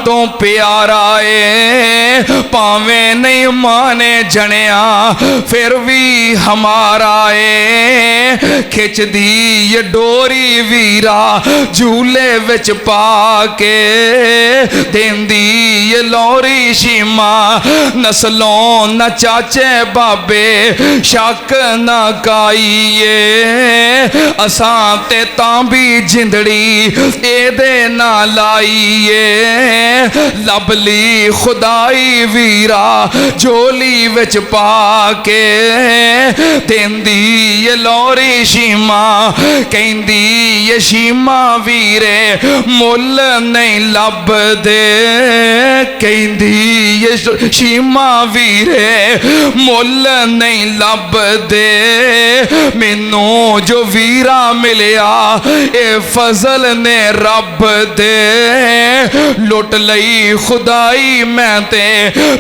तो प्यारा है, पावे नहीं माने जनिया फिर भी हमारा है। खिच दी ये डोरी वीरा झूले विच पाके, देंदी ये लौरी शीमा नस्लों न चाचे बाबे शक न काईए। असां ते तां भी जिंदड़ी एदे ना लाईए। लबली खुदाई वीरा झोली विच पाके, देंदी ये लौरी शीमा कहंदी ये शीमा वीरे मुल नहीं लभदे। कहंदी ये शीमा वीरे मुल नहीं लभदे। मैनू जो वीरा मिलिया ए फजल ने रब दे। लुट लई खुदाई मैं ते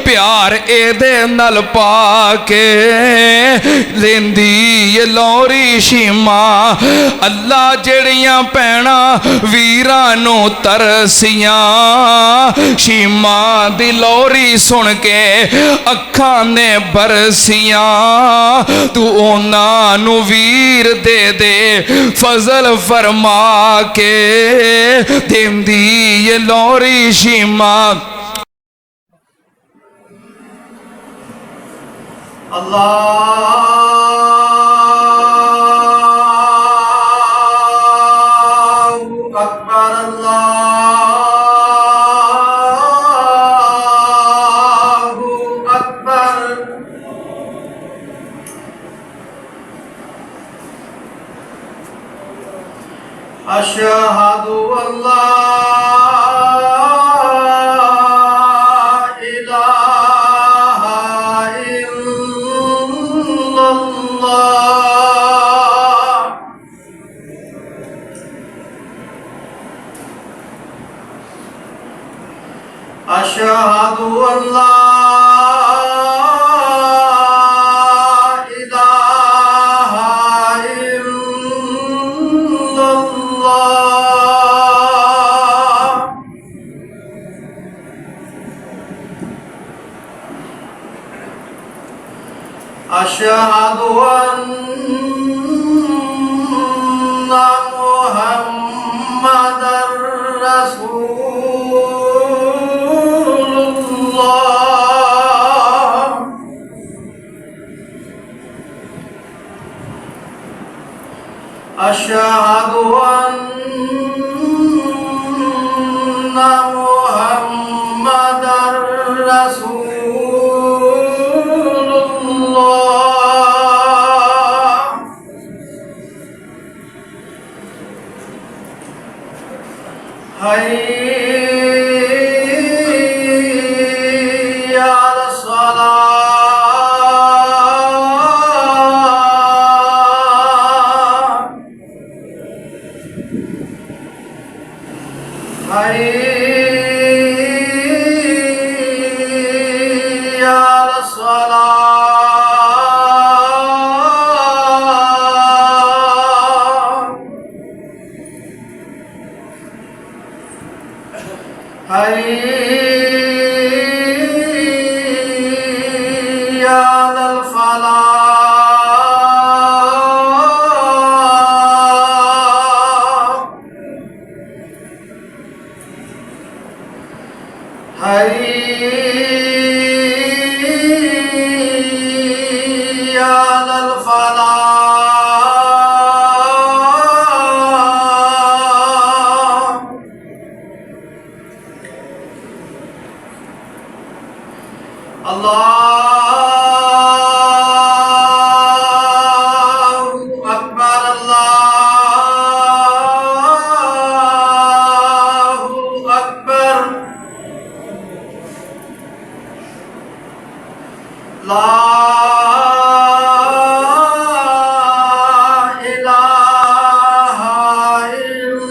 प्यार एदे नल पाके, लेंदी ये लौरी शीमा अल्लाह जड़ियां पैना वीरा नू तरसियां। शीमा दी लौरी सुन के अखां ने बरसियां। तू ओना नू वीर दे दे फजल फरमा के, देंदी ये लौरी शीमा। अल्लाह अकबर अल्लाहु अकबर। अशहदु अल्ला अशहदु अल्ला इलाहा इल्लल्लाह। अशहदु अन्ना मुहम्मदर रसूलुल्लाह। अशहदु अन्ना मुहम्मदर रसूलुल्लाह। हय्या अलस्सलाह। हय्या अलस्सलाह। हय्या अलल फलाह। हय्या अलल फलाह। अल्लाहु अकबर अल्लाहु अकबर। ला इलाहा इल्लल्लाह।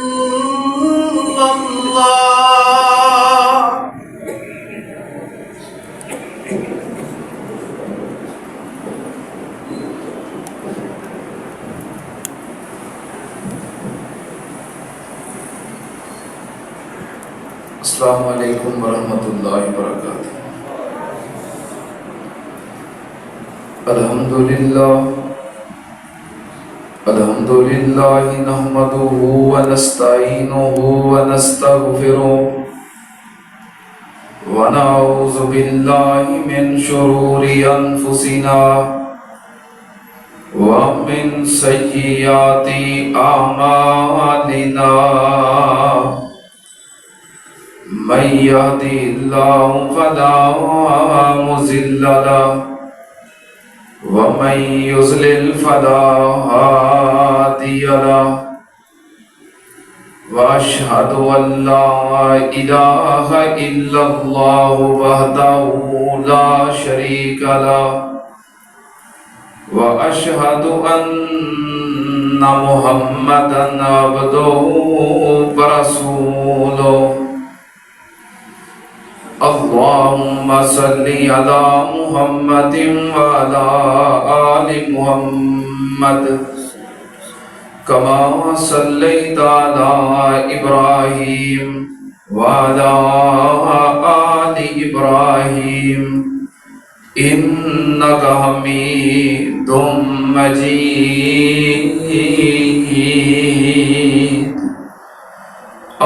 अस्सलामु अस्सलामु अलैकुम वरहमतुल्लाहि वबरकातुहू। अल्हम्दुलिल्लाह नहमदुहु व नस्तईनुहु व नस्तगफिरुह व नऊज़ु बिल्लाहि मिन शुरूरि अनफुसिना व मिन सय्यिआति अमालिना। मन यहदिहिल्लाहु फला मुज़िल्ल लहु व मन युज़लिल फला हादिय लहु। व अशहदु अल्ला इलाहा इल्लल्लाहु वहदहु ला शरीका लहु व अशहदु अन्ना मुहम्मदन अब्दुहु व रसूलुहु। अल्लाहुम्मा सल्लि अला मुहम्मदिन व अला आलि मुहम्मद कमा सल्लैता अला इब्राहीम व अला आलि इब्राहीम इन्नका हमीदुम मजीद।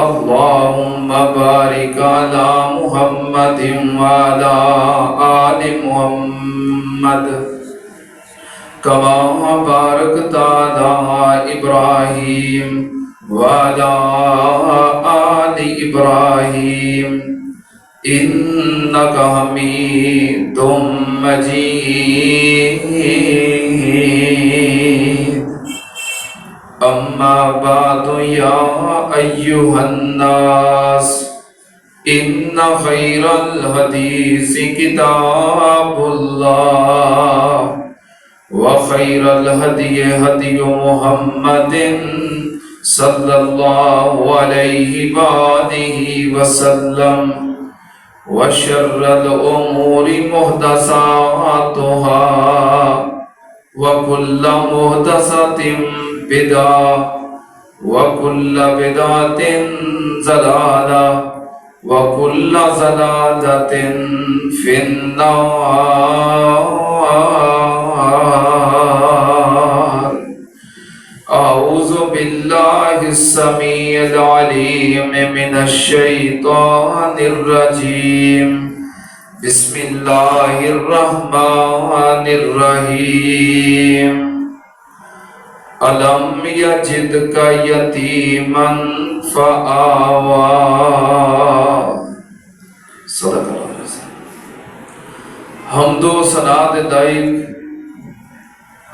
अल्लाहुम्मा बारिक अला मुहम्मदिन व अला आलि मुहम्मद कमा बारकता अला इब्राहीम व अला आलि इब्राहीम इन्नका हमीदुम मजीद। अम्मा बादु या अय्युहन्नास इन्ना खैरल हदीसी किताबुल्लाह व खैरल हदी हदी मुहम्मदिन सल्लल्लाहु अलैहि वालिहि वसल्लम व शर्रल उमूरि मुहदसातुहा व कुल्ल मुहदसतिन बिदा व कुल्ल बिदातिन ज़लाला व कुल्ल ज़लालतिन फिन्नार। अऊज़ु बिल्लाहिस समीइल अलीम मिनश शैतानिर रजीम। बिस्मिल्लाहिर रहमानिर रहीम। अलम यजिदका यतीमन फ़आवा। हमदो सना दे लायक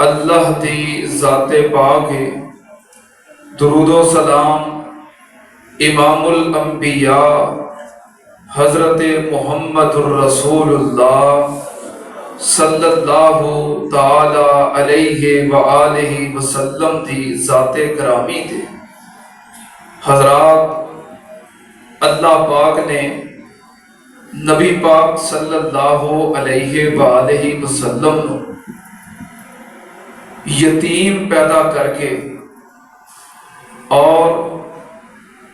अल्लाह दी ज़ाते पाक है। दुरूदो सलाम इमामुल अंबिया हज़रत मुहम्मदुर रसूलुल्लाह सल्लल्लाहु ताला अलैहि व आलिहि वसल्लम दी ज़ाते करामी थे। हज़रात, अल्लाह पाक ने नबी पाक सल्लल्लाहु अलैहि व आलिहि वसल्लम यतीम पैदा करके और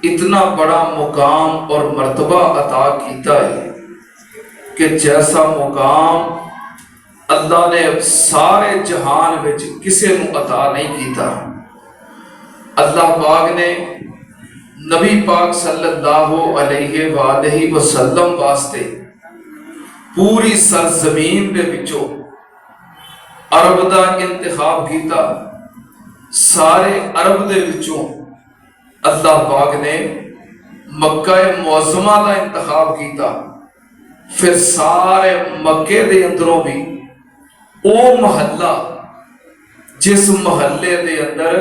इतना बड़ा मुकाम और मर्तबा अता कीता है कि जैसा मुकाम अल्लाह ने सारे जहान विच किसे नूं अता नहीं कीता। अल्लाह पाक ने नबी पाक सल्लल्लाहु अलैहि वालैहि वसल्लम वास्ते पूरी सरजमीन दे विचों अरब दा इंतखाब कीता। सारे अरब दे विचों अल्लाह पाक ने मक्का मुअज़्ज़मा दा इंतखाब कीता। फिर सारे मक्के दे अंदरों भी ओ महल्ला जिस महल्ले दे अंदर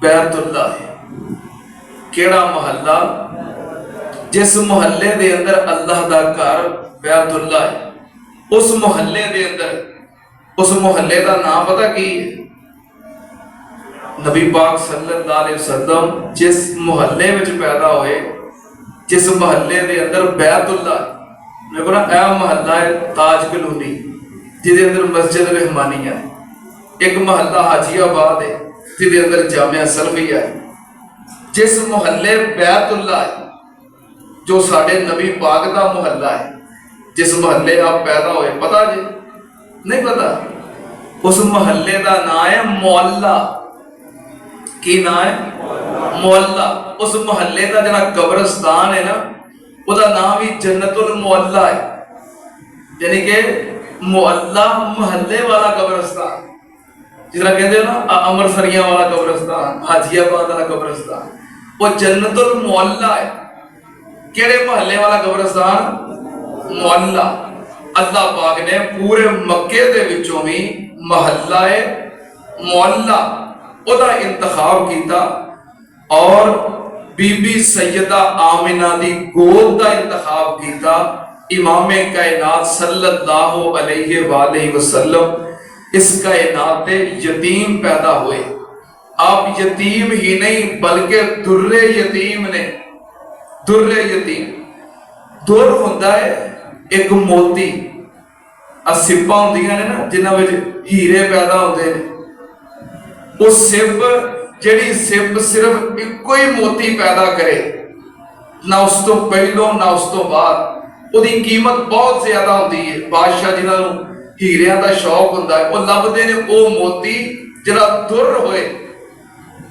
बैतुल्ला है। केड़ा महल्ला? जिस महल्ले दे अंदर अल्लाह दा घर बैतुल्ला है, उस महल्ले दे अंदर, उस महल्ले का नाम पता की है? नबी पाक सल्लल्लाहु अलैहि वसल्लम जिस महल्ले में पैदा हुए, जिस महल्ले के अंदर बैतुल्ला, मेरे को ना यह महल्ला है ताज कलोनी जिदे अंदर मस्जिद रहमानिया, एक महल्ला हाजियाबाद है जिदे अंदर जामिया सलफिया है। जिस महल्ले बैतुल्ला है, जो साडे नबी पाक का मुहल्ला है, जिस महल्ले आप पैदा होए, पता जी? नहीं पता? उस महल्ले का नाम है मोहल्ला। की नाम है? मोहल्ला। उस महल्ले का जरा कब्रस्तान है ना, उसका नाम भी जन्नतुल मोहल्ला है, यानी कि मोहल्ला महल्ले वाला कब्रस्तान। जिसरा कहते हो ना अमृतसरिया वाला कब्रस्तान, हाजियाबाद वाला कब्रस्तान, वो जन्नतुल मोहल्ला है। केड़े महल्ले वाला कब्रस्तान? मोहल्ला। अल्लाह पाक ने पूरे मक्के दे विचों भी महल्ला है मोहल्ला ओदा इंतखाब किया और बीबी सैयदा आमिना दी गोद का इंतखाब किया। इमाम कायनात सल्लल्लाहु अलैहि वसल्लम इस कायनात दे यतीम पैदा हुए। आप यतीम ही नहीं बल्कि दुर्रे यतीम ने। दुर्रे यतीम, दुर हुंदा है एक मोती, सिप्पा होंदियां ने ना जिन्हां विच हीरे पैदा होंदे ने, वो सिप जिहड़ी सिप सिर्फ इक्को ही मोती पैदा करे, ना उस तो पहलों ना उस तो बाद, उसकी कीमत बहुत ज्यादा होती है। बादशाह जिन्हां नूं हीरियां दा शौक हुंदा है वो लभदे ने वो मोती जिहड़ा दुर होए,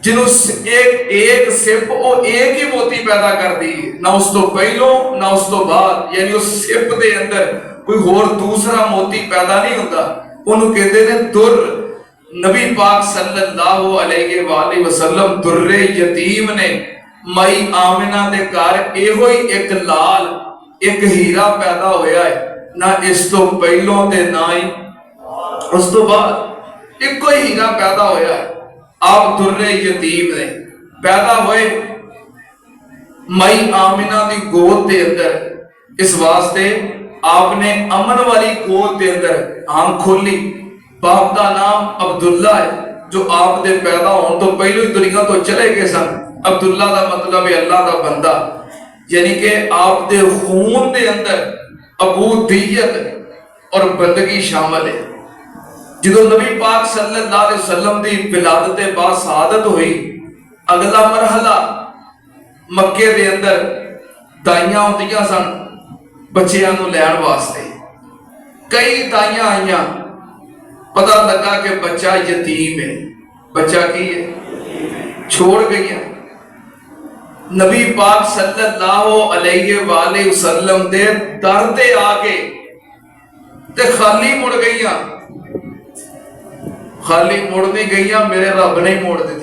जिन्हों एक सिप वो एक ही मोती पैदा कर दी, ना उस तो पहलों ना उस तो बाद, यानी उस सिप दे अंदर कोई होर दूसरा मोती पैदा नहीं होता। उन्होंने कहते ने दुर। नबी पाक सल्लल्लाहु अलैहि वसल्लम दुर्रे यतीम ने। माई आमिना दे घर एहो ही एक लाल एक हीरा पैदा होया है, ना इस तो पहलों ते ना ही उस तो बाद, इको ही हीरा पैदा होया है। आप दुर्रे यतीम ने पैदा हुए मई आमिना दी गोद के अंदर। इस वास्ते आपने अमन वाली गोद के अंदर आंख खोली। बाप का नाम अब्दुल्ला है, जो आप दे पैदा होने तो पहले ही दुनिया तो चले गए सन। अब्दुल्ला का मतलब है अल्लाह का बंदा, यानी कि आप दे खून के अंदर अबूदियत और बंदगी शामिल है। जो नबी पाक सल्लल्लाहु अलैहि वसल्लम की विलादत के बाद शहादत हुई, अगला मरहला मक्के के अंदर दाइयां होंदियां सन बच्चियां नूं लैण वास्ते। कई दाइयां आईयां, पता लगा कि बच्चा यतीम है। बच्चा की है? छोड़ गई। नबी पाक सल्लल्लाहु अलैहि वसल्लम दे दर ते आके ते खाली मुड़ गई। खाली मुड़ नहीं गई, मेरे रब ने मोड़ दी।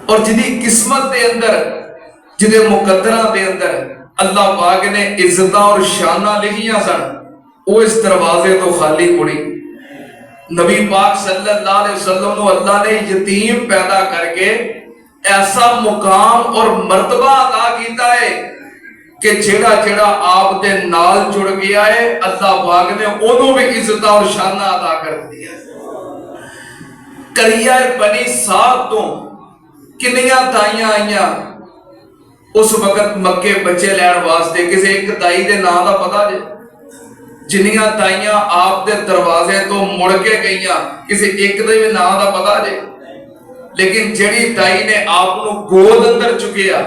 और जिदी किस्मत के अंदर, जिदे मुकद्दरा के अंदर अल्लाह पाक ने इज्जत और शाना लिखियां सन, वो इस दरवाजे तो खाली मुड़ी। नबी पाक सल्लल्लाहु अलैहि वसल्लम को अल्लाह ने यतीम पैदा करके ऐसा मुकाम और मर्तबा अता किया है कि जेड़ा जेड़ा आप दे नाल जुड़ गया है, अल्लाह पाक ने ओनू भी इज्जत और शाना अता कर दिया। करिया बनी साहब तो किनिया दाइयां आईयां उस वक्त मक्के बच्चे लैण वास्ते। किसी एक दाई दे नाम का पता जे? जिन्नियां दाइयां आप दे दरवाजे तो मुड़ के गईयां, किसी एक दे भी नाम का पता जे? लेकिन जेड़ी दाई ने आप गोद अंदर चुकिया,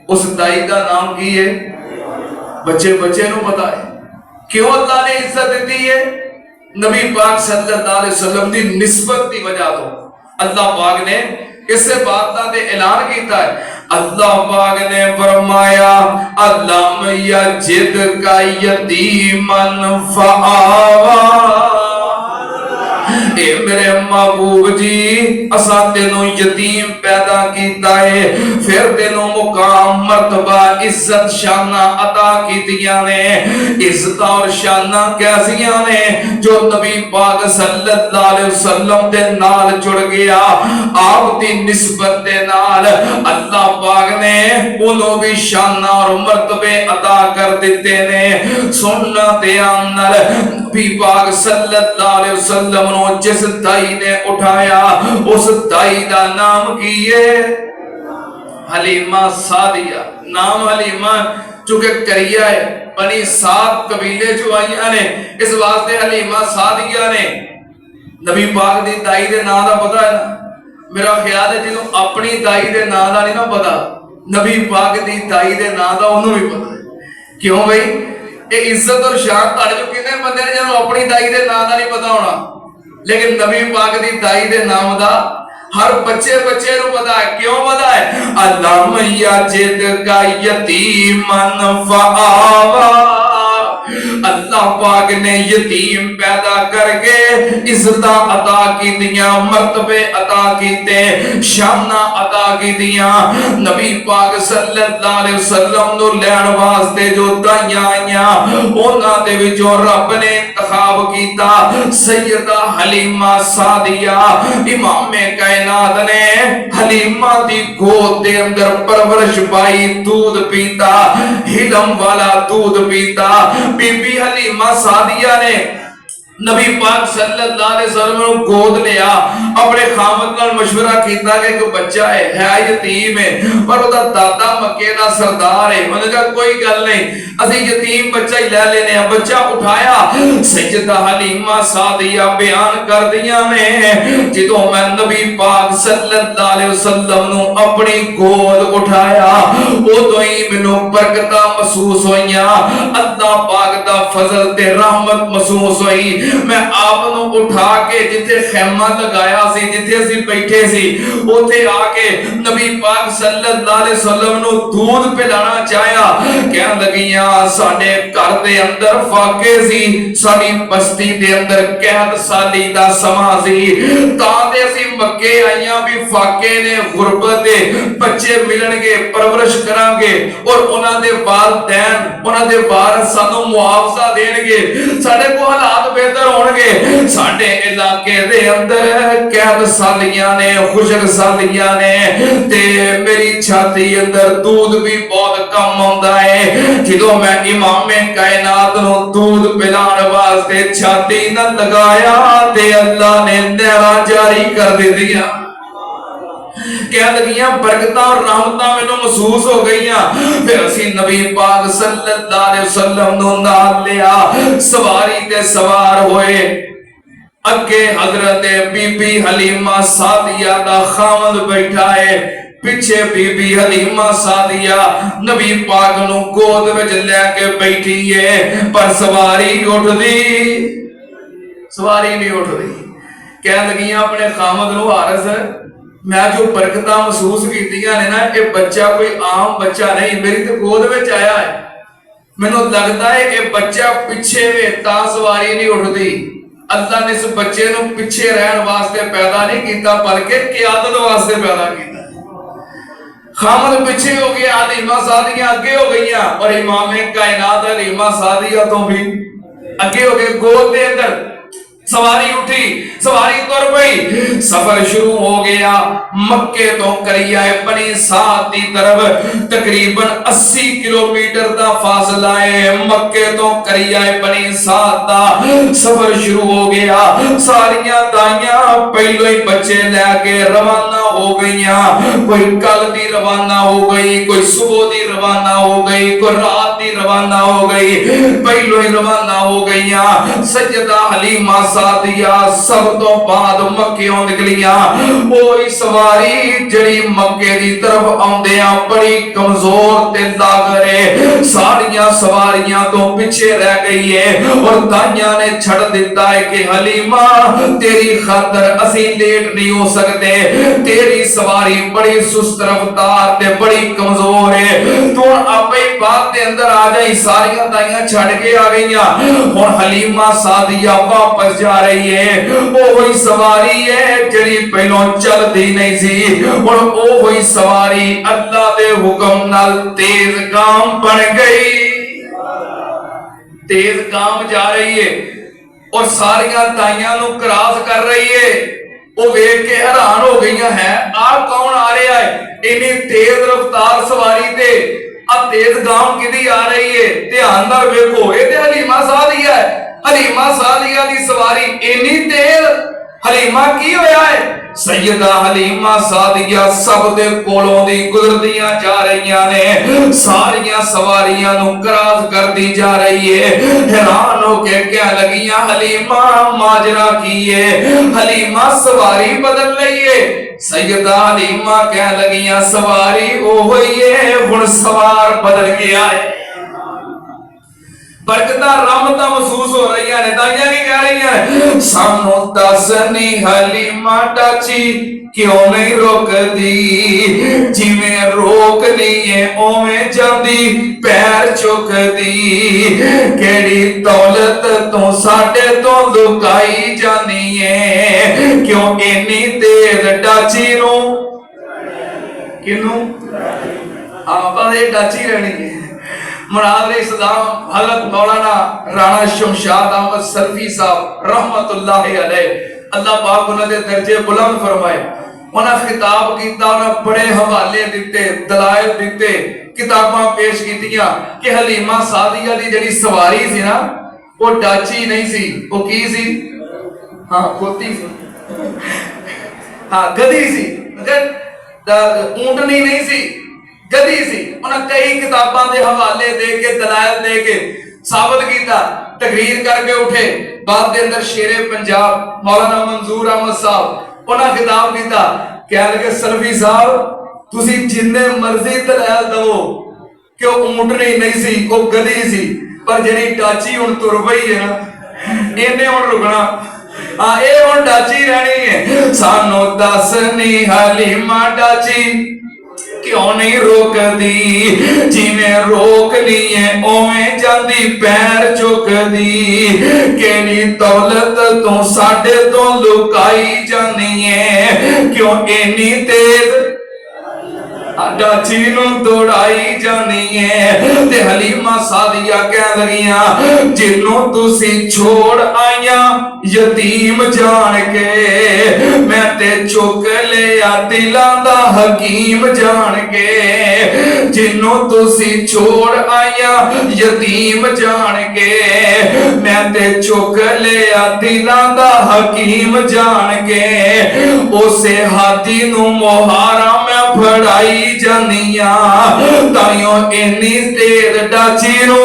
उस दाई का नाम की है? बच्चे बच्चे नूं पता है। क्यों अल्लाह ने इज्जत दी है? नबी पाक सल्लल्लाहु अलैहि वसल्लम की निस्बत की वजह तो अल्लाह पाक ने इस बात का ऐलान किया है। अल्लाह पाक ने फरमाया अल्लाम यजिद का यतीमन फआवा। ए मेरे महबूब जी, असा तेनों यतीम पैदा किया है, फिर तेनों मुकाम मर्तबा इज्जत शाना अता कीतियां ने। इज्जत और शाना कैसियां ने? जो नबी पाक सल्लल्लाहु अलैहि वसल्लम दे नाल जुड़ गया, आप दी निस्बत दे नाल अल्लाह पाक ने उन्हों भी शाना और मर्तबे अता कर दिते ने। सुनना ते आनल नबी पाक सल्लल्लाहु अलैहि वसल्लम नो जिस दाई ने उठाया, उस दाई का नाम की है? हलीमा सादिया। नाम हलीमा चूंकि करिया है, बनी सात कबीले चो आईया ने, इस वास्ते हलीमा सादिया ने। नबी पाक दी दाई दे नाम का पता है ना? मेरा ख्याल है जिन्हों अपनी दाई दे नाम का नहीं ना पता, नबी पाक दी ताई दे नाम दा उन्होंने भी पता है। क्यों भाई, ये इज्जत और शान तुहाडे चों किन्ने बंदे ने जिन्होंने अपनी ताई दे नाम दा नहीं पता होना, लेकिन नबी पाक दी ताई दे नाम दा हर बच्चे बच्चे को पता है। क्यों पता है? अल्लाह मैया जिद का यतीमन फआवा, अल्लाह पाक ने यतीम पैदा करके इज्जत अता की दिया, मर्तबे अता कीते, शाना अता की दिया। नबी पाक सल्लल्लाहु अलैहि वसल्लम नु लैण वास्ते जो दाइयां आईयां, उन्हां दे विचों रब ने इंतखाब कीता सैयदा हलीमा सादिया। इमाम कायनात ने हलीमा दी गोद दे अंदर परवरिश पाई, दूध पीता, हिलम वाला दूध पीता। बीबी हलीमा सादिया ने नबी पाक सल्लल्लाहु अलैहि वसल्लम को गोद लिया, अपने खामद नाल मशवरा कीता कि एक बच्चा है यतीम है, पर ओदा दादा मक्के दा सरदार है। उन्होंने कहा कोई गल नहीं, असि यतीम बच्चा ही ले लेने आ। बच्चा उठाया, सैयदा हलीमा सादिया बयान कर दियां ने, जिदों मैं नबी पाक सल्लल्लाहु अलैहि वसल्लम नु अपनी गोद उठाया, उदों ही मैनू बरकतां महसूस होईयां, अल्लाह पाक दा फजल ते रहमत महसूस होई। मैं आप उठा के जिथे खैमा लगाया सी, जिथे असी बैठे सी, उथे आके नबी पाक सल्लल्लाहु अलैहि वसल्लम नु दूध पिलाना चाहया। कहन लगियां साडे घर दे अंदर फाके सी, साडी बस्ती दे अंदर कैद साली दा समा सी, तां ते असी मक्के आईयां भी फाके ने गुरबत दे बच्चे मिलणगे, परवरिश करांगे और उन्हां दे वालिदैन, उन्हां दे वारिस सानू मुआवजा देणगे, साडे को हालात बेहतर होणगे। साडे इलाके दे अंदर कैद सालियां ने, खुशक सालियां ने, ते मेरी छाती अंदर दूध भी बहुत कम आउंदा है। जदों मैं इमाम कायनात नु दूध पिलाण वास्ते छाती न लगाया ते अल्लाह ने नहरां जारी कर दित्तियां। कह लगियां बरकतां और रहमतां मैनू महसूस हो गईयां। फिर असी नबी पाक सल्लल्लाहु अलैहि वसल्लम नु नाल लिया, सवारी ते सवार होए। अगे हजरत बीबी हलीमा सादिया दा खामद बैठा है, पिछे बीबी हलीमा सादिया नबी पाक नु गोद विच लेके बैठी है, पर सवारी उठदी, सवारी नहीं उठदी। कह लगियां अपने खामद नु हारिस, मैं जो बरकतां महसूस कीतियां ने ना, ये बच्चा कोई आम बच्चा नहीं, मेरी तो गोद विच आया है, मैनू लगता है ये बच्चा पिछे वे तां सवारी नहीं उठदी। अल्लाह ने इस बच्चे नू पिछे रहन वास्ते पैदा नहीं कीता, बल्कि क़यादत वास्ते पैदा कीता। खामद पिछे हो गया, हलीमा सादिया अगे हो गईयां, और इमाम कायनात हलीमा सादिया तो भी अगे हो गए। गोद के अंदर सवारी उठी, सवारी तुर पई, सफर शुरू हो गया। मक्के तो करिया बनी साथ की तरफ तकरीबन 80 किलोमीटर का फासला है। मक्के तो करिया बनी साथ का सफर शुरू हो गया। सारिया दाइयां पहलो ही बच्चे लैके रवाना हो गईयां, कोई कल दी रवाना हो गई, कोई सुबह दी रवाना हो गई, कोई रात दी रवाना हो गई, पहलो ही रवाना हो गईयां। सैयदा हलीमा सादिया सब तो बाद मक्कियों निकलियां। ओही सवारी जड़ी मक्के दी तरफ आउंदियां बड़ी कमजोर ते लागरे, सारियां सवारियां तो पीछे रह गई है, और दाइयां ने छड़ दिता है कि हलीमा तेरी खातर असी लेट नहीं हो सकते, तेरी सवारी बड़ी सुस्त रफ्तार ते बड़ी कमजोर है, तू आपे ही बात दे अंदर आ जाई। सारियां दाइयां छड़ के आ गईयां। हुण हलीमा सादिया वापस जा रही है। वो वही सवारी है जड़ी पहलों चलती नहीं सी, और वो वही सवारी अल्लाह दे हुक्म नाल तेज गाम बन गई, तेज गाम जा रही है, और सारियां दाइयां नू क्रॉस कर रही है। वो वेख के हैरान हो गई है, आप कौन आ रहा है इन्नी तेज रफ्तार सवारी ते, अब तेज गाम किदी आ रही है। ध्यान नाल वेखो, ये ते हलीमा सादिया है। हलीमा सादिया दी सवारी इन्नी तेज हलीमा की होया है? सैयदा हलीमा सादिया सब दे कोलों दी गुजरदियां जा रही ने, सारियां सवारियां नु क्रॉस करदी जा रही है। हैरान होके क्या लगियां, हलीमा माजरा की है? हलीमा सवारी बदल रही है। सैयदा हलीमा कह लगियां सवारी ओ होई है, हुण सवार बदल गया है। बरकतां रहमतां महसूस हो रही ने। दाइयां की कह रही हैं, सानू दस नी हलीमा टाची क्यों नहीं रोकदी, जिवें रोकनी है उवें जांदी पैर चुकदी, केड़ी दौलत तू साडे तो लुकाई जानी है, क्यों इन्नी देर टाची नू किनू बस ये टाची रहनी है। मुनाज़िर इस्लाम हज़रत मौलाना राणा शमशाद अहमद सरफी साहब रहमतुल्लाहि अलैह, अल्लाह पाक उन्हां दे दर्जे बुलंद फरमाए। उन्हां खिताब कीता, उन्हां बड़े हवाले दिते, दलाइल दिते, किताबां पेश कीतियां कि हलीमा सादिया दी जेहड़ी सवारी सी ना, वो डाची नहीं सी, वो की सी? हाँ, खोती सी, हाँ गधी सी, ऊंटनी नहीं सी, गधी सी। उन्हें कई किताबां दे हवाले दे के, दलाइल दे के साबित किया, तकरीर करके उठे। बाद दे अंदर शेरे पंजाब मौलाना मंजूर अहमद साहब उन्हें खिताब किया, कह लगे सरफी साहब तुसी जिन्ने मर्जी दलाइल दवो कि ऊंटनी नहीं सी, वो गधी सी, पर जेड़ी टाची हुण तुर पई है ना, इन्हें हुण रुकना, हाँ ये हुण टाची रहनी है। सानू दस नी हलीमा टाची क्यों नहीं रोकदी, जिवें रोकनी है उवें जांदी पैर चुकदी, केड़ी दौलत तू साडे तो लुकाई जानी है, क्यों इन्नी तेज डाची नू दौड़ाई जानी है। ते हलीमा सादिया कह लगियां, जिन्नू तुसी छोड़ आईया यतीम जान के, मैं ते चुक लिया दिलां दा हकीम जान के, जिन्नू तुसी छोड़ आईया यतीम जान के, मैं ते चुक लिया दिलां दा हकीम जान के, उसे हाथी नू मोहारा मैं फड़ाई जानिया, ताइयों इन्नी देर डाची नू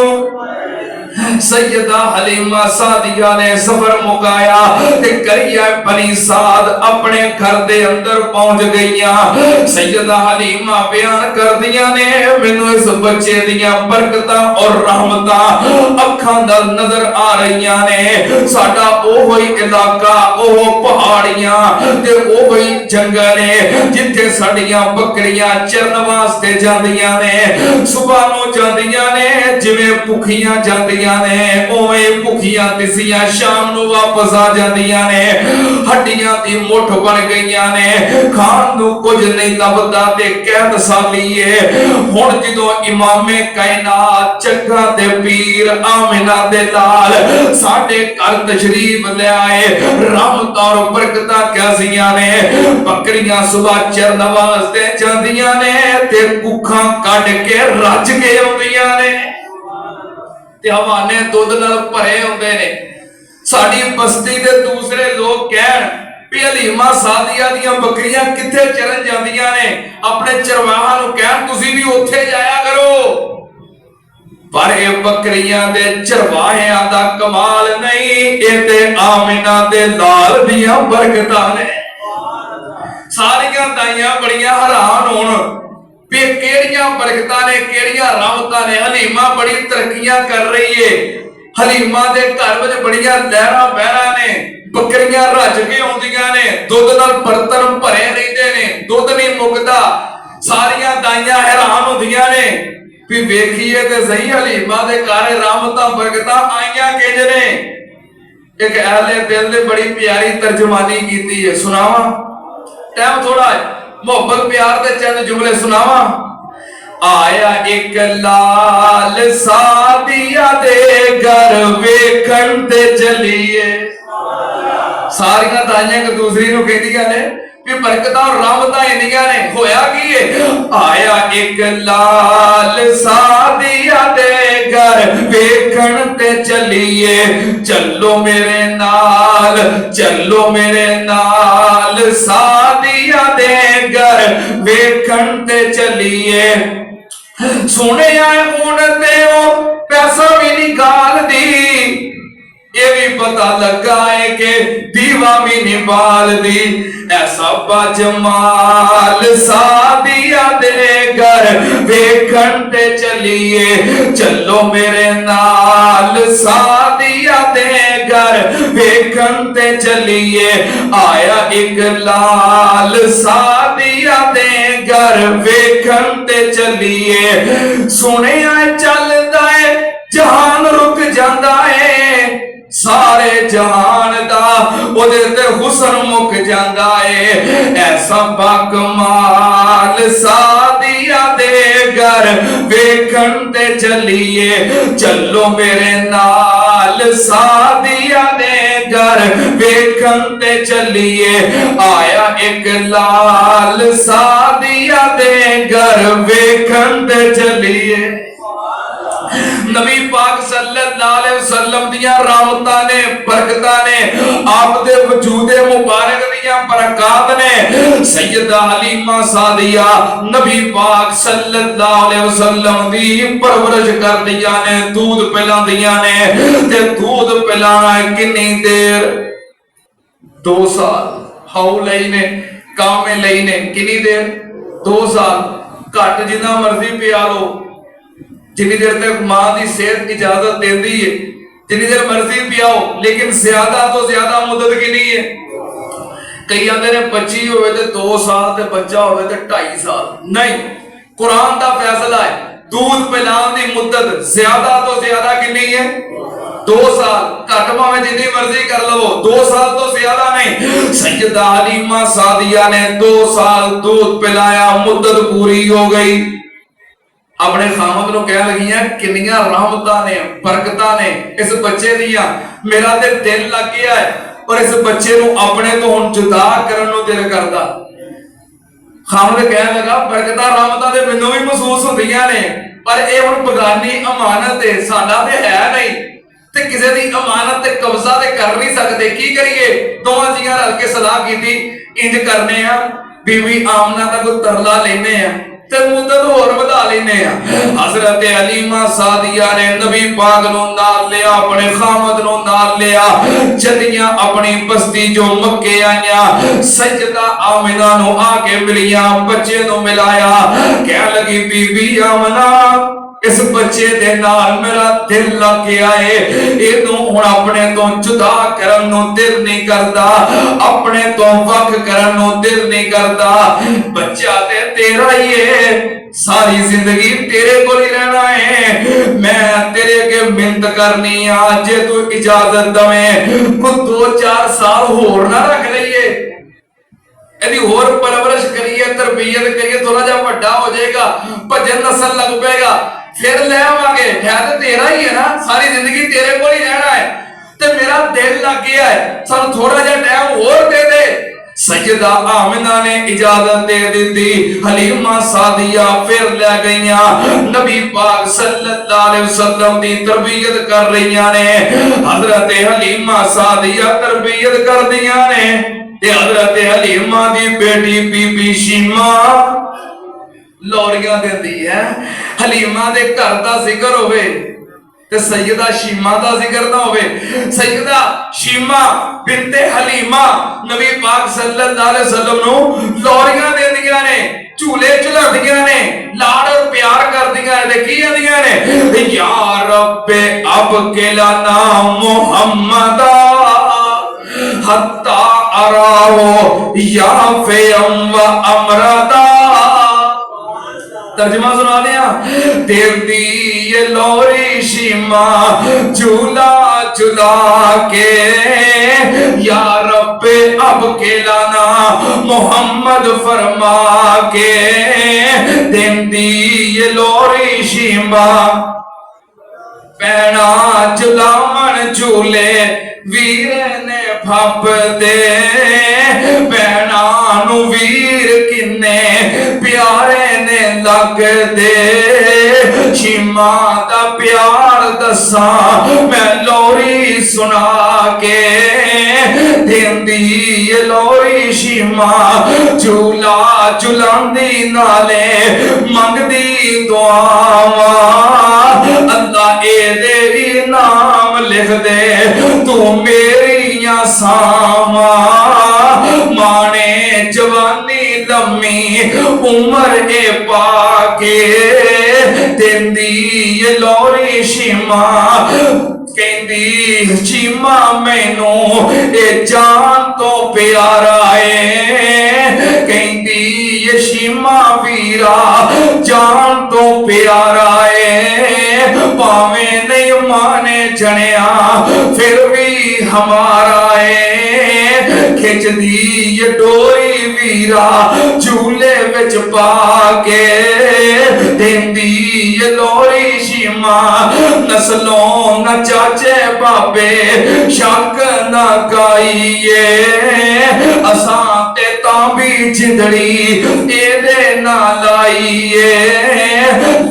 सैयदा हलीमा सादिया ने सफर मुकाया ते करिया बनी साद अपने घर दे अंदर पहुंच गईया। सैयदा हलीमा बयान कर दिया ने, मैनू इस बच्चे दियां बरकतां और रहमतां अखां दा नजर आ रही ने। साडा ओही इलाका, ओह पहाड़ियां ते ओही जंगल है जिथे साडियां बकरियां चरन वास्ते जांदियां ने, सुबह नूं जांदियां ने जिवें भुखियां जांदियां ने, ओवें भुखियां दिसियां शाम नूं वापस आ जांदियां ने। हड्डियां दी मुठ बन गईयां ने, खान नूं कुछ नहीं लभदा ते कैद साली है। हुण जदों इमामे कायनात चंगा ते पीर आमिना दे लाल साडे घर तशरीफ ले आए, रहमत और बरकतां कैसियां ने। बकरियां सुबह चरन वास्ते जांदियां ने ते भुखां कढ के रज के आउंदियां ने, ते हवाने दुध नाल भरे हुंदे ने। साडी बस्ती दे दूसरे लोग कहण भी हलीमा सादिया दियां बकरियां किथे चरन जांदियां ने, अपने चरवाहां नूं कहण तुसीं भी उत्थे जाया करो। पर ये बकरियां दे चरवाहियां दा कमाल नहीं, ये ते आमिना दे लाल दियां बरकतां ने। सारियां दाइयां बड़ियां हैरान होण भी केड़ियां बरकतां ने, केड़ियां रहमतां ने। हलीमा बड़ी तरक्कियां कर रही है, हलीमा दे घर विच बड़ियां लहरां बहरां ने, बकरियां रज के आउंदियां ने, दुध नाल बर्तन भरे रहिंदे ने, दुध नहीं मुकदा। सारियां दाइयां हैरान हुंदियां ने भी वेखिए ते सही हलीमा दे घर रहमतां बरकतां आईयां किंज ने। एक अहले दिल ने बड़ी प्यारी तर्जमानी कीती है, सुनावा? टाइम थोड़ा है, मोहब्बत प्यार दे चंद जुमले सुनावा। आया एक लाल सादिया दे घर वेखण ते चलिए। सारियां दाइयां एक दूसरी नूं कहदियां ने भी बरकतां और रहमतां इन्नियां ने, होया की है? आया एक लाल सादिया दे घर वेख वेखण ते चलिए चलो मेरे नाल, चलो मेरे नाल सादिया दे घर वेखण ते चलिए। सुने आए हुण ते ओ पैसा भी नहीं गाल दी, ये भी पता लगा है कि दीवा भी नहीं बाल दी। ऐसा बजमाल सादिया दे घर वेखण ते चलिए चलो मेरे नाल सादिया दे घर वेखण ते चलिए। आया एक लाल सादिया दे घर वेखण ते चलिए। सुने चलदा है जहान रुक जांदा है, सारे जहान दा ओदे ते हुस्न मुक जांदा है। ऐसा बाकमाल सादिया दे घर वेखण ते चलिए चलो मेरे नाल सादिया दे घर वेखण ते चलिए। आया एक लाल सादिया दे घर वेखण ते चलिए। नबी पाक सल्लल्लाहु अलैहि वसल्लम दियां रहमतां ने बरकतां ने आप दे वजूदे मुबारक दियां बरकात ने सैयदा हलीमा सादिया नबी पाक सल्लल्लाहु अलैहि वसल्लम दी परवरिश कर दिया ने, दूध पिलांदियां ने। ते दूध पिलाना कितनी देर? 2 साल। हाउ लई ने कामे लई ने कितनी देर? 2 साल। घट जिन्ना मर्जी पिया लो, जिन्नी देर तक मां की सेहत इजाजत देती है जिन्नी देर मर्जी पियाओ, लेकिन ज्यादा तो ज्यादा मुद्दत कितनी है? कई आते ने 25 होवे ते 2 साल ते बच्चा होवे ते 2.5 साल। नहीं, कुरान का फैसला है दूध पिलाने की मुद्दत ज्यादा तो ज्यादा कितनी है? 2 साल। घट भावे जितनी मर्जी कर लो, 2 साल तो ज्यादा नहीं। सैयदा हलीमा सादिया ने 2 साल दूध पिलाया, मुद्दत पूरी हो गई। अपने खामद को कह लगियां किन्नियां रहमतां ने बरकतां ने इस बच्चे दियां, मेरा ते दिल लग गया है और इस बच्चे को अपने तो हुण जुदा करन नूं दिल करदा। खामद कह लगा बरकतां रहमतां ते मैनूं भी महसूस हुंदियां ने, पर ये हुण बगानी अमानत है, साडा ते है नहीं ते किसी दी अमानत ते कब्जा ते कर नहीं सकते। की करिए? दोवां जियां रल के सलाह कीती इंज करने आ, बीबी आमना दा कोई तरला लेने आ ते मुद्दत होर वधा लेने आ। हजरत हलीमा सादिया ने नबी पाक नूं नाल लिया, अपने खामद नूं नाल लिया, जदियां अपनी बस्ती जो मक्के आईयां सैयदा आमिना नूं आके मिलियां, बच्चे नूं मिलाया। कह लगी बीबी आमना इस बच्चे दे नाल मेरा दिल लग गया है, इनू हुण अपने तो जुदा करन नूं दिल नहीं करदा, अपने तो वख करन नूं दिल नहीं करदा। बच्चा ते तेरा ही है, सारी जिंदगी तेरे को ही रहना है। मैं तेरे के मिन्नत करनी आ, जे तू इजाजत दवे को 2-4 साल होर ना रख लईए, यदि होर परवरिश करिए, तरबियत करिए, थोड़ा जा वड्डा हो जाएगा, भजन नस्ल लग पेगा, फिर ले आवांगे। है तो तेरा ही है ना, सारी जिंदगी तेरे को ही रहना है, ते मेरा दिल लग गया है, सानू थोड़ा जा टाइम और दे दे। सैयदा आमिना ने इजाजत दे दी। हलीमा सादिया फिर ले गईयां, नबी पाक सल्लल्लाहु अलैहि वसल्लम दी तरबियत कर रहीयां ने। हजरत हलीमा सादिया तरबियत कर दियां ने ते हजरत हलीमा दी बेटी बीबी शीमा लोरियां देंदी है। हलीमा दे घर दा जिक्र होवे ते सैयदा शीमा दा जिक्र ना होवे। सैयदा शीमा बिनते हलीमा नबी पाक सल्लल्लाहु अलैहि वसल्लम नु लोरियां देंदियां ने, झूले झुलादियां ने, लाड और प्यार करदियां ने। की आंदियां ने? या रब्बे अब केला नाम मुहम्मदा हत्ता अराहो या फेम व अमरदा। तर्जुमा सुना दिया। देवती ये लोरी शीमा झूला झूला के या रब्बे अब केलाना मोहम्मद फरमा के। देवती ये लोरी शीमा पैना झुलावन झूले वीर ने फप दे। पैना नु वीर किन्ने प्यारे ने लग दे। शीमा मां दा प्यार दसा मैं लोरी सुना के देंदी लोरी शीमा झूला झुलांदी नाले मंगदी दुआवा अल्लाह ए नाम लिख दे तू मेरिया सामा माने जवानी लम्मी उम्र ए पाके देंदी लोरी शीमा कहंदी शीमा मैनू ए जान तो प्यारा है कहंदी ये शीमा वीरा जान तो प्यारा है पावे नहीं माने जनिया फिर भी हमारा है खिच दी ये डोरी वीरा झूले विच पाके देंदी ये लोरी शीमा नस्लों न चाचे बाबे शक न गाइए असां ते तां भी जिंदड़ी एदे ना लाइए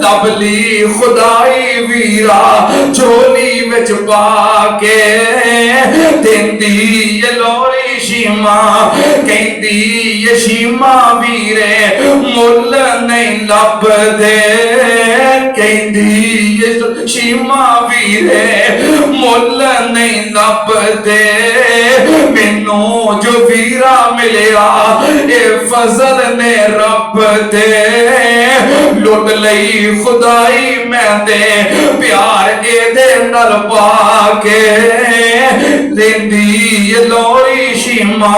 लबली खुदाई वीरा झोली विच पाके देंदी ये लोरी शीमा कहंदी ये शीमा वीरे मुल नहीं लभदे कहंदी ये शीमा वीरे मुल नहीं लभदे मैनू जो वीरा मिलिया ए फजल ने रब दे लुट लई खुदाई मैं दे प्यार एदे नाल पाके देंदी लोरी शीमा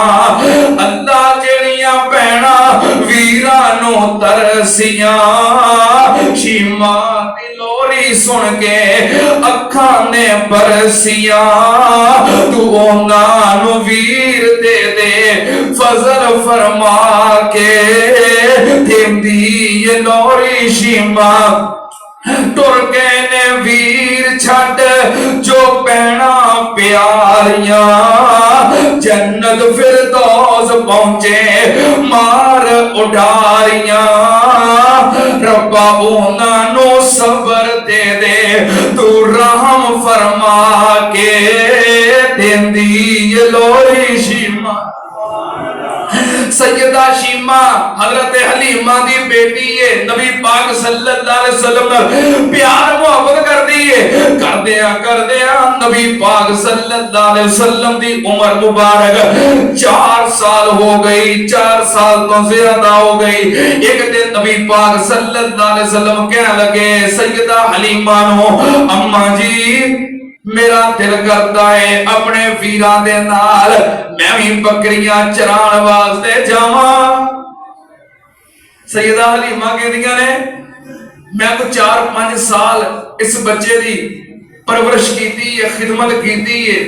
अल्लाह जेड़ियां भैणा वीरा नू तरसियां शीमा दी लोरी सुन के अखां ने बरसियां तू उन्हां नू वीर दे दे फजल फरमा के देंदी ये लोरी शीमा टुर गए ने वीर छट जो भैणा प्यारियां जन्नत फिरदौस पहुंचे मार उडारियां रब्बा उन्हां नू सबर दे दे तू रहम फरमा के देंदी ये लोरी शीमा सैयदा शीमा हजरत हलीमा दी बेटी है नबी पाक सल्लल्लाहु अलैहि वसल्लम प्यार मोहब्बत कर दी है करदिया नबी पाक सल्लल्लाहु अलैहि वसल्लम दी उम्र मुबारक 4 साल हो गई 4 साल तो ज्यादा हो गई एक दिन नबी पाक सल्लल्लाहु अलैहि वसल्लम कहने लगे सैयदा हलीमा नो अम्मा जी मेरा दिल करता है अपने वीरां दे नाल मैं भी बकरियां चराण वास्ते जावां सैयदा हलीमा कहदियां ने मैं को 4-5 साल इस बच्चे दी परवरिश कीती है खिदमत कीती है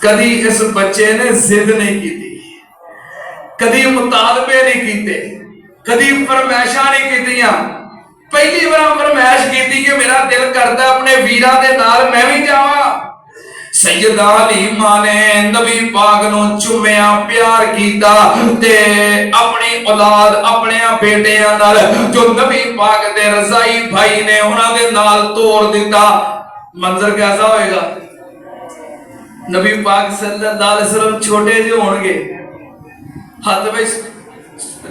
कदी इस बच्चे ने जिद नहीं की कदी मुतालबे नहीं कीते कदी फरमाइशां नहीं कीतियां पहली बार फरमाइश की कि मेरा दिल करता अपने वीरां दे नाल मैं भी जावां सैयदा हलीमा ने नबी पाक नू चुम्मिया प्यार कीता ते अपनी औलाद अपने बेटियां नाल जो नबी पाक दे रजाई भाई ने उन्हां दे नाल तोड़ दिता मंजर कैसा होएगा नबी पाक सल्लल्लाहु अलैहि वसल्लम छोटे जे होणगे हाथ में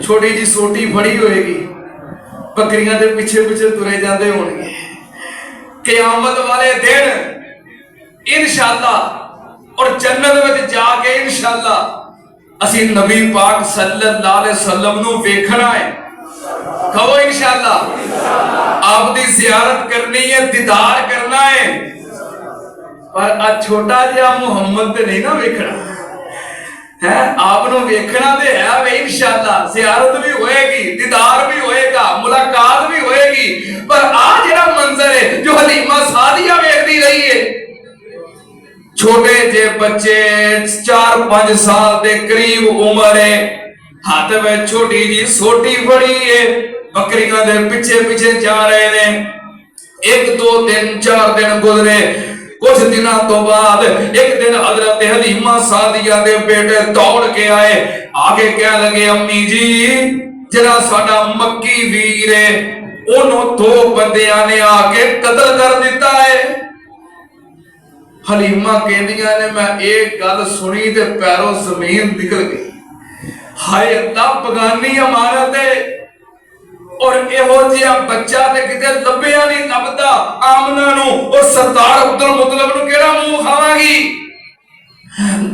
छोटी जी सोटी फड़ी होएगी बकरियां दे पीछे पीछे तुरे जाते होंगे क़यामत वाले दिन इंशाअल्लाह और जन्नत में जाके इंशाअल्लाह असी नबी पाक सल्लल्लाहु अलैहि वसल्लम नू वेखना है कहो इंशाअल्लाह आप दी ज़ियारत करनी है दीदार करना है पर आज छोटा जिहा मुहम्मद ते नहीं ना वेखना है आपनो वेखना दे है वे इंशाअल्लाह ज़ियारत भी होएगी दीदार भी होएगा मुलाकात भी होएगी पर आज जेड़ा मंजर है जो हलीमा सादिया वेखदी रही है छोटे जे बच्चे 4-5 साल दे करीब उम्र है हाथ में छोटी जी सोटी फड़ी है बकरियां दे पीछे पीछे जा रहे ने 1-2 दिन 4 दिन गुजरे कुछ दिनों तो बाद एक दिन हजरत हलीमा सादिया दे बेटे दौड़ के आए आगे कह लगे अम्मी जी जरा साडा मक्की वीर है ਉਹਨੂੰ ਦੋ ਬੰਦਿਆਂ ਨੇ ਆ ਕੇ ਕਤਲ ਕਰ ਦਿੱਤਾ ਹੈ। ਹਲੀਮਾ ਕਹਿੰਦੀਆਂ ਨੇ ਮੈਂ ਇਹ ਗੱਲ ਸੁਣੀ ਤੇ ਪੈਰੋਂ ਜ਼ਮੀਨ ਨਿਕਲ ਗਈ। ਹਾਏ ਅੱਲਾ, ਬਗਾਨੀ ਅਮਾਨਤ ਹੈ ਔਰ ਇਹੋ ਜਿਹਾ ਬੱਚਾ ਤੇ ਕਿਤੇ ਲੱਭਿਆ ਨਹੀਂ ਲੱਭਦਾ। ਆਮਨਾ ਨੂੰ ਔਰ ਸਰਦਾਰ ਅਬਦੁਲ ਮੁਤਲਬ ਨੂੰ ਕਿਹੜਾ ਮੂੰਹ ਖਾਵਾਂਗੀ।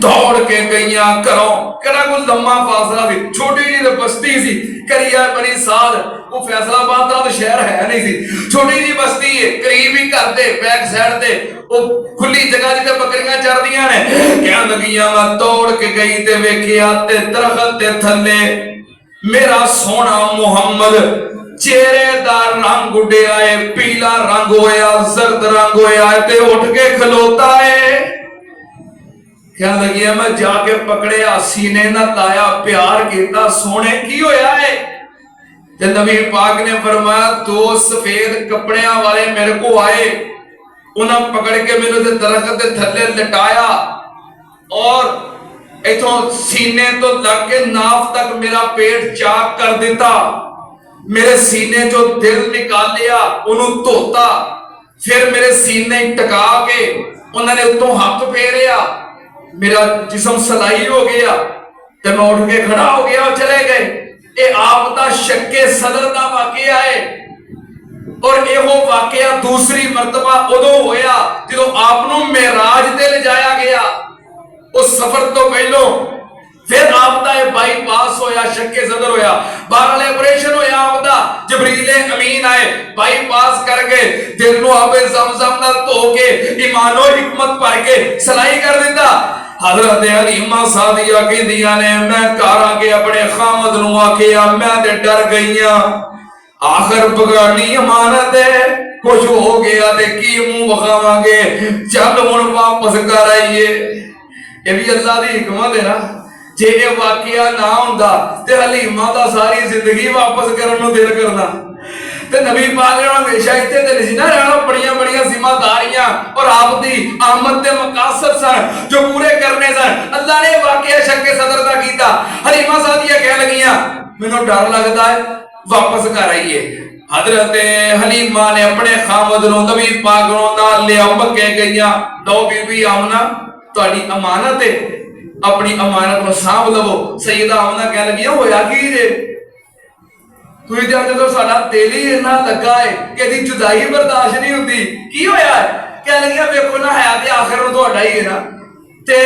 ਦੌੜ ਕੇ ਗਈਆਂ ਘਰੋਂ, ਕਿਹੜਾ ਕੋਈ ਲੰਮਾ ਫਾਸਲਾ ਸੀ, ਛੋਟੀ ਜਿਹੀ ਬਸਤੀ ਸੀ, ਕਰੀਆ ਬੜੀ ਸਾਧ, ਉਹ ਫੈਸਲਾਬਾਦ ਦਾ ਸ਼ਹਿਰ ਹੈ ਨਹੀਂ ਸੀ, ਛੋਟੀ ਜਿਹੀ ਬਸਤੀ ਹੈ, ਕਰੀਬ ਹੀ ਘਰ ਦੇ ਬੈਕ ਸਾਈਡ ਤੇ ਉਹ ਖੁੱਲੀ ਜਗ੍ਹਾ ਜਿੱਥੇ ਬੱਕਰੀਆਂ ਚਰਦੀਆਂ ਨੇ। ਕਹਿਣ ਲੱਗੀਆਂ ਮੈਂ ਦੌੜ ਕੇ ਗਈ ਤੇ ਵੇਖਿਆ ਤੇ ਦਰਖਤ ਦੇ ਥੱਲੇ ਮੇਰਾ ਸੋਹਣਾ ਮੁਹੰਮਦ, ਚਿਹਰੇ ਦਾ ਰੰਗ ਉੱਡਿਆ ਏ, ਪੀਲਾ ਰੰਗ ਹੋਇਆ, ਜ਼ਰਦ ਰੰਗ ਹੋਇਆ ਤੇ ਉੱਠ ਕੇ ਖਲੋਤਾ ਏ। ਕਹਿਣ ਲੱਗਿਆ ਮੈਂ ਜਾ ਕੇ ਪਕੜਿਆ, ਸੀਨੇ ਨਾਲ ਲਾਇਆ, ਪਿਆਰ ਕੀਤਾ, ਸੋਹਣੇ ਕੀ ਹੋਇਆ ਏ? ਤੇ ਨਬੀ ਪਾਕ ਨੇ ਫਰਮਾਇਆ ਦੋ ਸਫੇਦ ਕੱਪੜਿਆਂ ਵਾਲੇ ਮੇਰੇ ਕੋ ਆਏ, ਉਹਨਾਂ ਪਕੜ ਕੇ ਮੈਨੂੰ ਤੇ ਦਰਖਤ ਦੇ ਥੱਲੇ ਲਟਾਇਆ ਔਰ ਇਥੋਂ ਸੀਨੇ ਤੋਂ ਲੱਗ ਕੇ ਨਾਫ ਤੱਕ ਮੇਰਾ ਪੇਟ ਚਾਕ ਕਰ ਦਿੱਤਾ, ਮੇਰੇ ਸੀਨੇ ਚੋਂ ਦਿਲ ਨਿਕਾਲਿਆ, ਉਹਨੂੰ ਧੋਤਾ, ਫਿਰ ਮੇਰੇ ਸੀਨੇ ਟਿਕਾ ਕੇ ਉਹਨਾਂ ਨੇ ਉੱਤੋਂ ਹੱਥ ਫੇਰਿਆ, ਮੇਰਾ ਜਿਸਮ ਸਲਾਈ ਹੋ ਗਿਆ ਤੇ ਮੈਂ ਉੱਠ ਕੇ ਖੜਾ ਹੋ ਗਿਆ, ਉਹ ਚਲੇ ਗਏ। ਇਹ ਆਪ ਦਾ ਸ਼ੱਕੇ ਸਦਰ ਦਾ ਵਾਕਿਆ ਹੈ ਔਰ ਇਹੋ ਵਾਕਿਆ ਦੂਸਰੀ ਮਰਤਬਾ ਉਦੋਂ ਹੋਇਆ ਜਦੋਂ ਆਪ ਨੂੰ ਮਿਹਰਾਜ ਤੇ ਲਿਜਾਇਆ ਗਿਆ। ਉਸ ਸਫ਼ਰ ਤੋਂ ਪਹਿਲੋਂ ਫਿਰ ਆਪ ਦਾ ਇਹ ਬਾਈਪਾਸ ਹੋਇਆ, ਸ਼ੱਕੇ ਸਦਰ ਹੋਇਆ, ਬਾਹਰਲੇ ਆਪਰੇਸ਼ਨ ਹੋਇਆ ਆਪ ਦਾ, ਜਬਰੀਲੇ ਅਮੀਨ ਆਏ, ਬਾਈਪਾਸ ਕਰਕੇ ਦਿਲ ਨੂੰ ਆਪੇ ਜ਼ਮਜ਼ਮ ਨਾਲ ਧੋ ਕੇ ਈਮਾਨੋ हिकमत ਭਰ ਕੇ ਸਲਾਈ ਕਰ ਦਿੱਤਾ। हजरत हलीमा सादिया कहदियां ने मैं घर आके अपने खामद नूं आखिया मैं ते डर गई आखिर बगानी अमानत है, कुछ हो गया ते की मुंह विखावांगे, चल हुण वापस कर आइए। ये भी अल्लाह दी हिकमत है ना, जे ये वाकया ना हुंदा ते हलीमा दा सारी जिंदगी वापस करन नूं दिल करदा ते नबी पाक ने हमेशा इत्थे ते नहीं ना रहना, बड़ियां बड़ियां जिम्मेदारियां और आप दी आमद दे मकासद सन जो पूरे करने सन। अल्लाह ने वाकया शक्के सदर दा कीता। हलीमा सादिया कह लगियां मैनूं डर लगदा है, वापस घर आइए। हजरत हलीमा ने अपने खामद नूं नबी पाक नूं नाल लिया, मक्के गईयां, लो बीबी आमना तुहाडी अमानत है, अपनी अमानत नूं सांभ लवो। सैयदा आमना कह लगियां होया की जे ਤੁਸੀਂ ਜਦ ਜਦੋਂ ਸਾਡਾ ਦਿਲ ਹੀ ਇੰਨਾ ਲੱਗਾ ਹੈ ਕਿ ਇਹਦੀ ਜੁਦਾਈ ਬਰਦਾਸ਼ਤ ਨਹੀਂ ਹੁੰਦੀ, ਕੀ ਹੋਇਆ ਹੈ? ਕਹਿ ਲਗੀਆਂ ਵੇਖੋ ਨਾ, ਹੈ ਤੇ ਆਖਰ ਨੂੰ ਤੁਹਾਡਾ ਹੀ ਹੈ ਨਾ, ਤੇ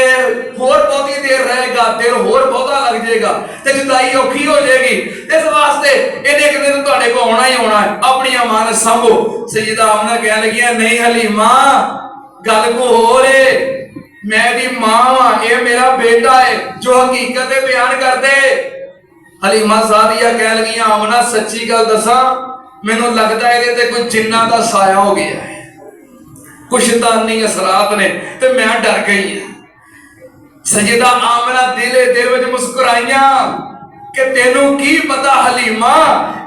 ਹੋਰ ਬਹੁਤੀ ਦੇਰ ਰਹੇਗਾ, ਦਿਲ ਹੋਰ ਬਹੁਤਾ ਲੱਗ ਜਾਏਗਾ ਤੇ ਜੁਦਾਈ ਔਖੀ ਹੋ ਜਾਏਗੀ, ਇਸ ਵਾਸਤੇ ਇਹਨੇ ਇੱਕ ਦਿਨ ਤੁਹਾਡੇ ਕੋਲ ਆਉਣਾ ਹੀ ਆਉਣਾ ਹੈ, ਆਪਣੀ ਅਮਾਨਤ ਸੰਭੋ। ਸੈਯਦਾ ਆਮਨਾ ਕਹਿਣ ਲੱਗੀਆਂ ਨਹੀਂ ਹਲੀਮਾ, ਗੱਲ ਕੋ ਹੋਰ ਏ, ਮੈਂ ਇਹਦੀ ਮਾਂ ਵਾਂ, ਇਹ ਮੇਰਾ ਬੇਟਾ ਹੈ ਜੋ ਹਕੀਕਤ ਹੈ ਬਿਆਨ ਕਰਦੇ। हलीमा सादिया कह लगियां आमना सच्ची गल दसा, मैनू लगता है ते कोई जिन्ना दा साया हो गया है, कुछ शैतानी असरात ने ते मैं डर गई। सैयदा आमना दिले दिल विच मुस्कुराइयां कि तेनू की पता हलीमा,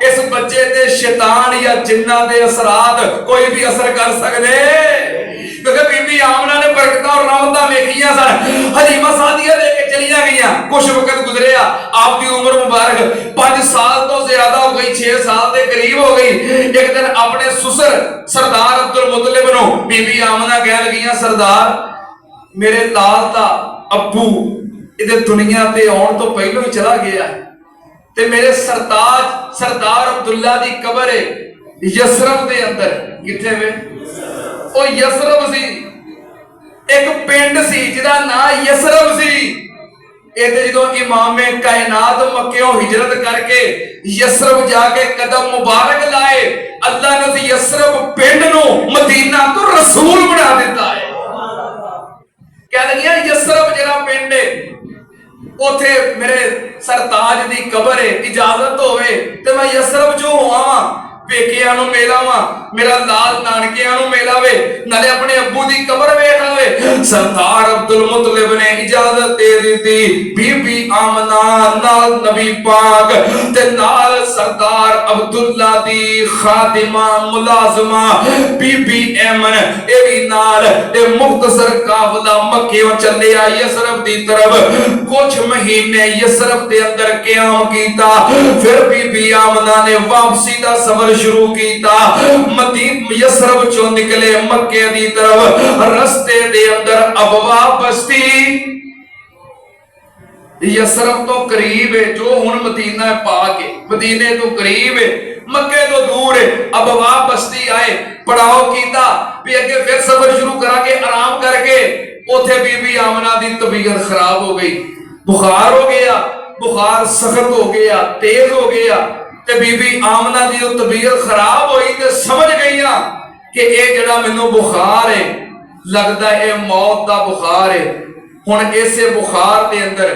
इस बच्चे ते शैतान या जिन्ना दे असरात कोई भी असर कर सकदे, क्योंकि बीबी आमना ने बरकतां और रहमतां वेखियां सन। हलीमा सादिया लेके चलियां गईयां, कुछ वक्त गुजरिया, आपकी उम्र मुबारक 5 साल तो ज्यादा हो गई, 6 साल के करीब हो गई। एक दिन अपने सुसर सरदार अब्दुल मुतलिब नूं बीबी आमना कह लगियां सरदार मेरे लाल दा अब्बू इहदे दुनिया ते आउण तो पहलों ही चला गया ते मेरे सरदार अब्दुल्ला दी कबर है यसरब दे अंदर। किथे वे ओ यसरब सी, एक पिंड सी जिहदा नाम यसरब सी। इहते जदों इमामे कायनात मक्कियों हिजरत करके यसरब जाके कदम मुबारक लाए, अल्लाह ने उस यसरब पिंड नूं मदीना तो रसूल बना दिता है। कह लगियां यसरब जिहड़ा पिंड है उथे मेरे सरताज दी कबर है, इजाजत होवे ते मैं यसरब जो होवां, पेकियां नूं मिलावां, मेरा लाल नानकियां नूं मिलावे, नाले अपने अब्बू दी कबर वेख लवे। सरदार अब्दुल मुतलिब ने इजाजत दे दी थी। बीबी आमना नाल नबी पाक ते नाल सरदार अब्दुल्ला दी खादिमा मुलाजमा बीबी ऐमन ए भी नाल ए मुख्तसर काफला मक्के चले आ यसरफ दी तरफ। कुछ महीने यसरफ दे अंदर क़याम कीता। फिर बीबी आमना ने वापसी दा सफर शुरू कीता। मदीना यसरफ चो निकले मक्के दी तरफ। रस्ते दे अंदर अबवा बस्ती यसरफ तो करीब है, जो हुन मदीना पाक है, मदीने तो करीब है, मक्के तो दूर है। अबवा बस्ती आए, पड़ाव कीता भी अगे फिर सफर शुरू करांगे आराम करके। उथे बीबी आमना दी तबीयत खराब हो गई, बुखार हो गया, बुखार सख्त हो गया, तेज हो गया। ते बीबी आमना दी तबीयत खराब हुई ते समझ गईयां कि ये जड़ा मैनू बुखार है लगदा है मौत दा बुखार है। हुण इसे बुखार दे अंदर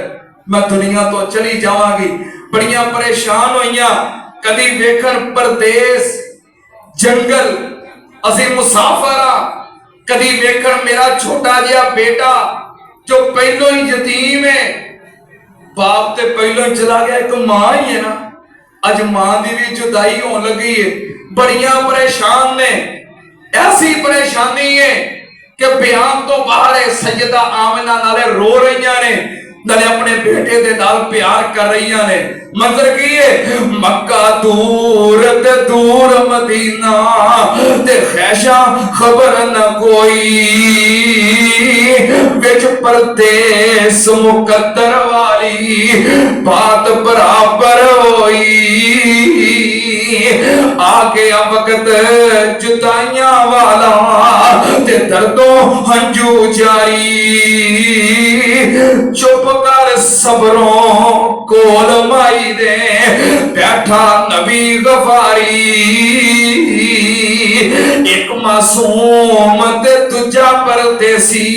मैं दुनिया तो चली जावांगी। बड़ियां परेशान होइयां, कदी वेखण परदेस जंगल असी मुसाफर आ, कदी वेखण मेरा छोटा जिहा बेटा जो पहलों ही यतीम है, बाप ते पहलों ही चला गया, एक मां ही है ना, अज मां दी भी जुदाई होने लगी है। बड़ियां परेशान ने, ऐसी परेशानी है कि बयान तो बाहर है। सैयदा आमिना नाले रो रही ने, नाले अपने बेटे दे नाल प्यार कर रही ने। मंजर की है मक्का दूर ते दूर मदीना ते खैशा खबर न कोई, विच परदेस मुकद्दर वाली बात बराबर होई। आ गया वक्त जुदाइयां वाला ते दर्दों हंजू जारी। चुप कर सबरों कोल माई दे बैठा नबी गफारी। एक मासूम ते दूजा परदेसी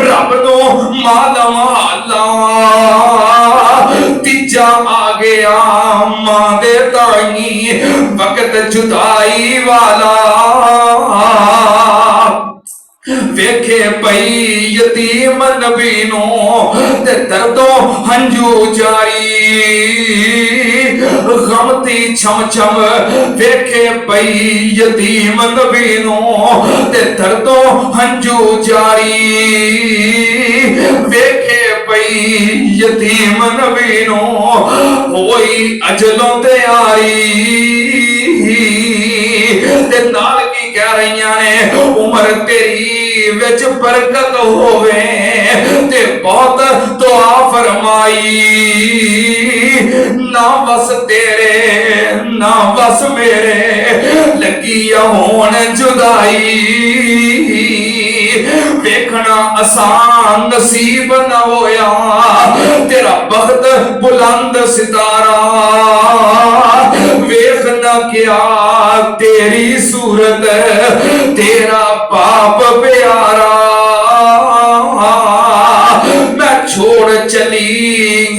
रब नो माला माला। तीजा आ गया मां दे ताई वक्त जुदाई वाला। वेखे पई यतीम नबी नो ते दर्दों हंजू जारी। गमती छम छम वेखे पई यतीम नबी नो ते दर्दों हंजू जारी। वेखे पई यतीम नबी नो होई अजलों तैयारी। ते नाल की कह रही ने उम्र तेरी विच बरकत होवे ते बहुत दुआ फरमाई। ना बस तेरे ना बस मेरे लगी होन जुदाई। देखना आसान नसीब न होया तेरा बख्त बुलंद सितारा। वेख न क्या तेरी सूरत तेरा पाप प्यारा। मैं छोड़ चली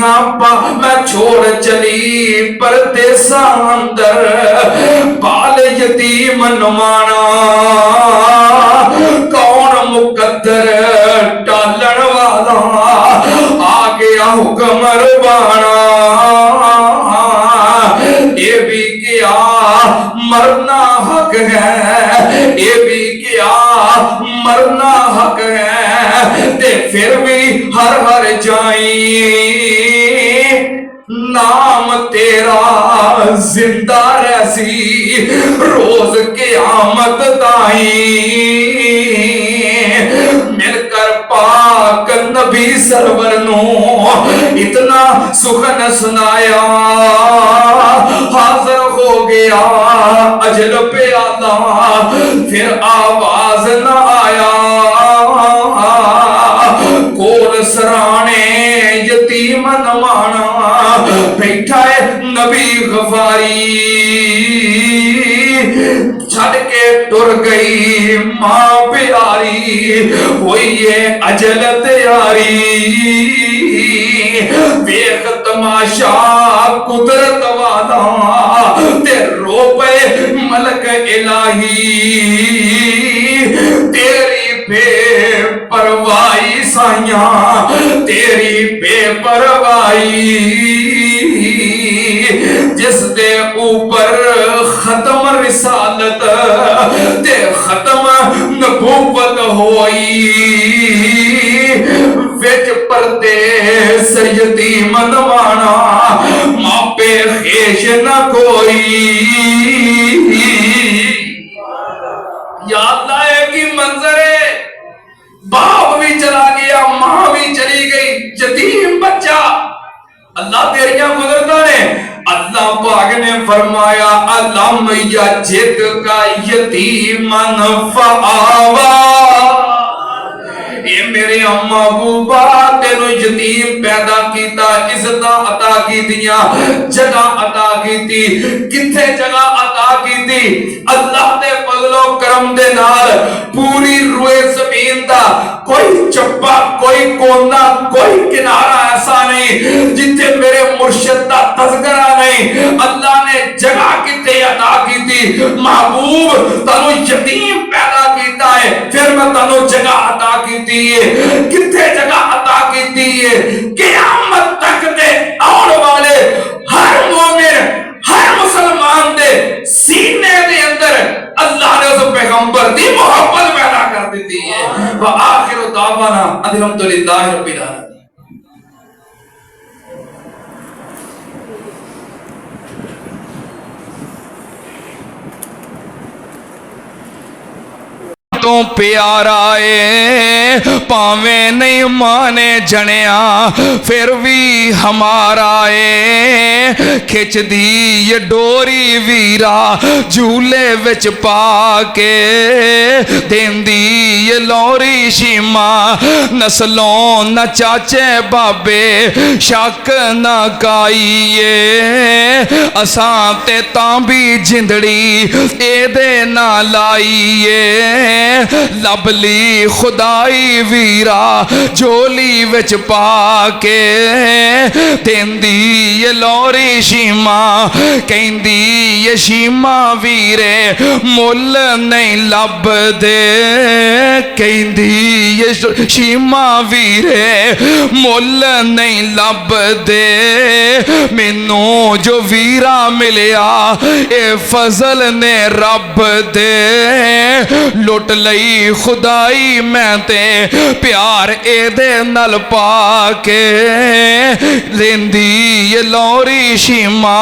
मैं छोड़ चली परदेसा अंदर बाल यतीम नवाना। कौन मुकद्दर टालन वाला आ गया हुक्म रवाना। ये भी क्या मरना हक है, ये भी क्या मरना हक है। ते फिर भी हर हर जाई नाम तेरा जिंदा रहसी रोज क़यामत ताई। मिलकर पाक नबी सरवर नो इतना सुखन सुनाया। हाजिर हो गया अजल पे आला फिर आवाज न आया। कोल सराने यतीम नवाना बैठा है नबी गफारी। छड़ के टुर गई मां प्यारी हुई ये अजल तैयारी। वेख तमाशा कुदरत वाला ते रो पे मलक इलाही। तेरी बेपरवाही फरमाइया तेरी बेपरवाही जिस दे ऊपर खत्म रिसालत ते खत्म नबूवत होई विच परदेस यतीम नवाना मापे खेश न कोई। याद आए कि मंजर है, बाप भी चला गया, मां भी चली गई, यतीम बच्चा। अल्लाह तेरिया कुदरत ने, अल्लाह पाक ने फरमाया अलम यजिद का यतीमन फआवा, ये मेरे अम्मा बूबा तेनु यतीम पैदा किया, इज्जत अता की दिया, जगह अता की थी। किथे जगह अता की थी? अल्लाह दे फजलो करम दे नाल पूरी रुए जमीन दा कोई चप्पा, कोई कोना, कोई किनारा ऐसा नहीं जिथे मेरे मुर्शिद दा तज़किरा नहीं। अल्लाह ने जगह किथे अता की थी? महबूब तनु यतीम पैदा किया है, फिर मैं तनु जगह अता की थी। किथे जगह अता की थी? क़यामत तक दे आने वाले हर मोमिन, हर मुसलमान दे सीने दे अंदर अल्लाह ने उस पैगंबर दी मोहब्बत पैदा कर दी है। व आखिर दावाना अल्हम्दुलिल्लाह रब्बिल आलमीन। तो प्यारा है भावें नहीं माने जनिया फिर भी हमारा है। खिच दी ये डोरी वीरा झूले विच पाके देंदी ये लौरी शीमा नस्लों न चाचे बाबे शक न काईए असां ते तां भी जिंदड़ी एदे ना लाईए। लबली खुदाई वीरा झोली विच पाके देंदी ये लौरी शीमा कहंदी ये शीमा वीरे मुल नहीं लभदे कहंदी ये शीमा वीरे मुल नहीं लभदे मैनू जो वीरा मिलिया ए फजल ने रब दे लुट लई खुदाई मैं ते प्यार एदे नल पाके लेंदी ये लौरी शीमा।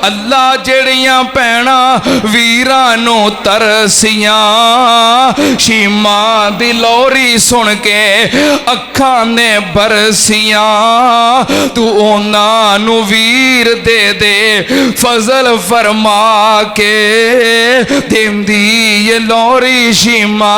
अल्लाह जड़ियां पैना वीरा नो तरसियां शीमा दी लौरी सुन के अखां ने बरसियां तू ओना नु वीर दे दे फजल फरमा के देंदी ये लौरी शीमा।